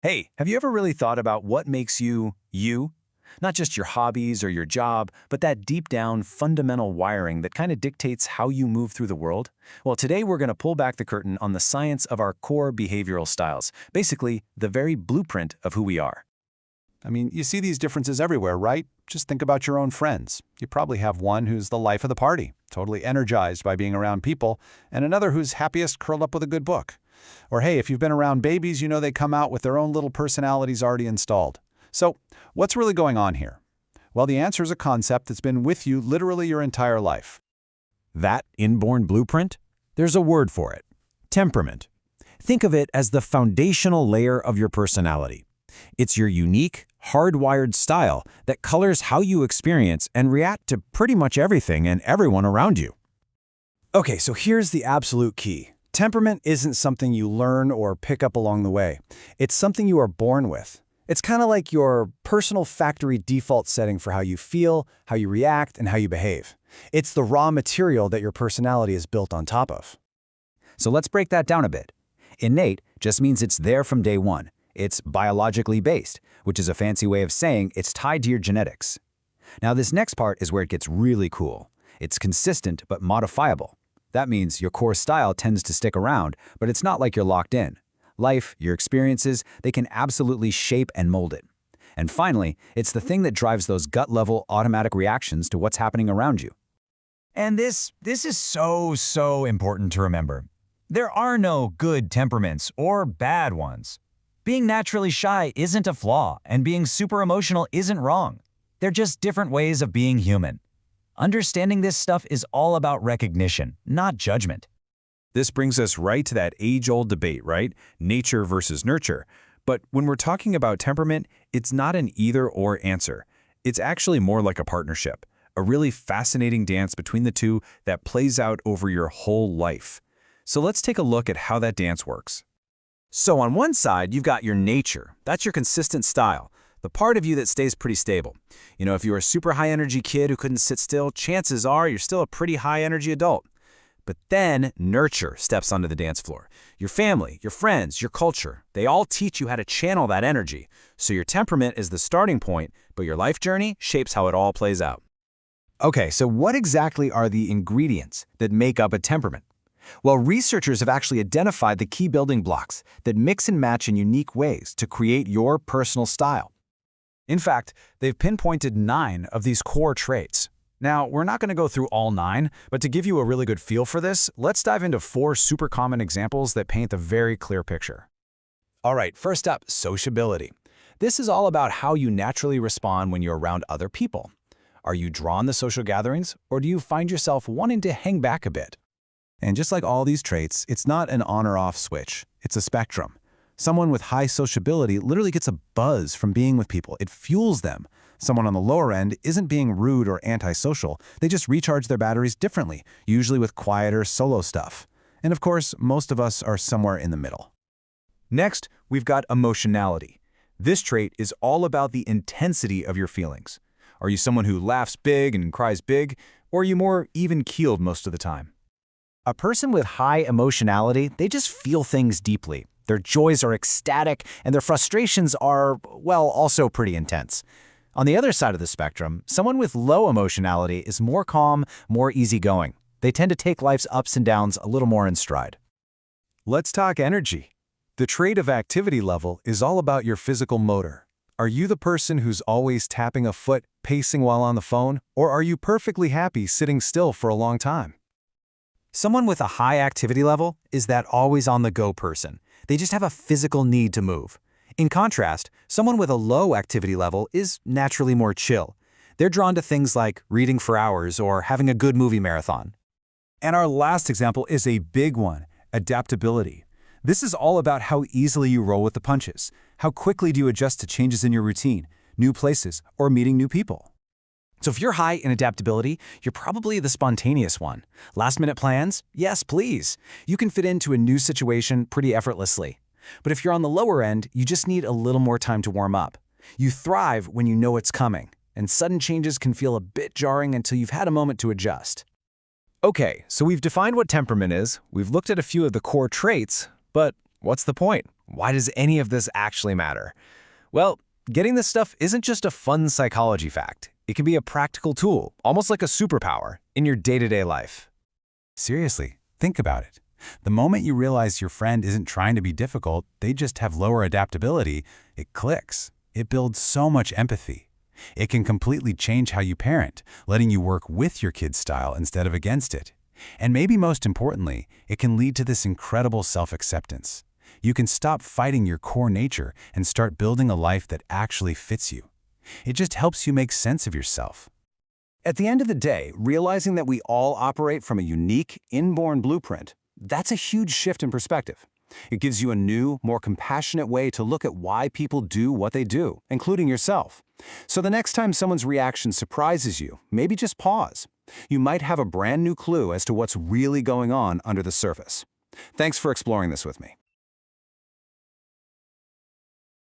Hey, have you ever really thought about what makes you, you? Not just your hobbies or your job, but that deep down fundamental wiring that kind of dictates how you move through the world? Well, today we're going to pull back the curtain on the science of our core behavioral styles, basically the very blueprint of who we are. You see these differences everywhere, right? Just think about your own friends. You probably have one who's the life of the party, totally energized by being around people, and another who's happiest curled up with a good book. Or hey, if you've been around babies, you know they come out with their own little personalities already installed. So, what's really going on here? Well, the answer is a concept that's been with you literally your entire life. That inborn blueprint? There's a word for it: temperament. Think of it as the foundational layer of your personality. It's your unique, hardwired style that colors how you experience and react to pretty much everything and everyone around you. Okay, so here's the absolute key. Temperament isn't something you learn or pick up along the way. It's something you are born with. It's kind of like your personal factory default setting for how you feel, how you react, and how you behave. It's the raw material that your personality is built on top of. So let's break that down a bit. Innate just means it's there from day one. It's biologically based, which is a fancy way of saying it's tied to your genetics. Now, this next part is where it gets really cool. It's consistent but modifiable. That means your core style tends to stick around, but it's not like you're locked in. Life, your experiences, they can absolutely shape and mold it. And finally, it's the thing that drives those gut-level automatic reactions to what's happening around you. And this is so important to remember. There are no good temperaments or bad ones. Being naturally shy isn't a flaw, and being super emotional isn't wrong. They're just different ways of being human. Understanding this stuff is all about recognition, not judgment. This brings us right to that age-old debate, right? Nature versus nurture. But when we're talking about temperament, it's not an either-or answer. It's actually more like a partnership, a really fascinating dance between the two that plays out over your whole life. So let's take a look at how that dance works. So on one side, you've got your nature. That's your consistent style, the part of you that stays pretty stable. If you're a super high-energy kid who couldn't sit still, chances are you're still a pretty high-energy adult. But then nurture steps onto the dance floor. Your family, your friends, your culture, they all teach you how to channel that energy. So your temperament is the starting point, but your life journey shapes how it all plays out. Okay, so what exactly are the ingredients that make up a temperament? Well, researchers have actually identified the key building blocks that mix and match in unique ways to create your personal style. In fact, they've pinpointed 9 of these core traits. Now, we're not going to go through all 9, but to give you a really good feel for this, let's dive into 4 super common examples that paint a very clear picture. All right, first up, sociability. This is all about how you naturally respond when you're around other people. Are you drawn to social gatherings, or do you find yourself wanting to hang back a bit? And just like all these traits, it's not an on or off switch. It's a spectrum. Someone with high sociability literally gets a buzz from being with people. It fuels them. Someone on the lower end isn't being rude or antisocial. They just recharge their batteries differently, usually with quieter solo stuff. And of course, most of us are somewhere in the middle. Next, we've got emotionality. This trait is all about the intensity of your feelings. Are you someone who laughs big and cries big, or are you more even-keeled most of the time? A person with high emotionality, they just feel things deeply. Their joys are ecstatic, and their frustrations are, well, also pretty intense. On the other side of the spectrum, someone with low emotionality is more calm, more easygoing. They tend to take life's ups and downs a little more in stride. Let's talk energy. The trait of activity level is all about your physical motor. Are you the person who's always tapping a foot, pacing while on the phone, or are you perfectly happy sitting still for a long time? Someone with a high activity level is that always-on-the-go person. They just have a physical need to move. In contrast, someone with a low activity level is naturally more chill. They're drawn to things like reading for hours or having a good movie marathon. And our last example is a big one: adaptability. This is all about how easily you roll with the punches. How quickly do you adjust to changes in your routine, new places, or meeting new people? So if you're high in adaptability, you're probably the spontaneous one. Last-minute plans? Yes, please. You can fit into a new situation pretty effortlessly. But if you're on the lower end, you just need a little more time to warm up. You thrive when you know it's coming, and sudden changes can feel a bit jarring until you've had a moment to adjust. Okay, so we've defined what temperament is, we've looked at a few of the core traits, but what's the point? Why does any of this actually matter? Well, getting this stuff isn't just a fun psychology fact. It can be a practical tool, almost like a superpower, in your day-to-day life. Seriously, think about it. The moment you realize your friend isn't trying to be difficult, they just have lower adaptability, it clicks. It builds so much empathy. It can completely change how you parent, letting you work with your kid's style instead of against it. And maybe most importantly, it can lead to this incredible self-acceptance. You can stop fighting your core nature and start building a life that actually fits you. It just helps you make sense of yourself. At the end of the day, realizing that we all operate from a unique, inborn blueprint, that's a huge shift in perspective. It gives you a new, more compassionate way to look at why people do what they do, including yourself. So the next time someone's reaction surprises you, maybe just pause. You might have a brand new clue as to what's really going on under the surface. Thanks for exploring this with me.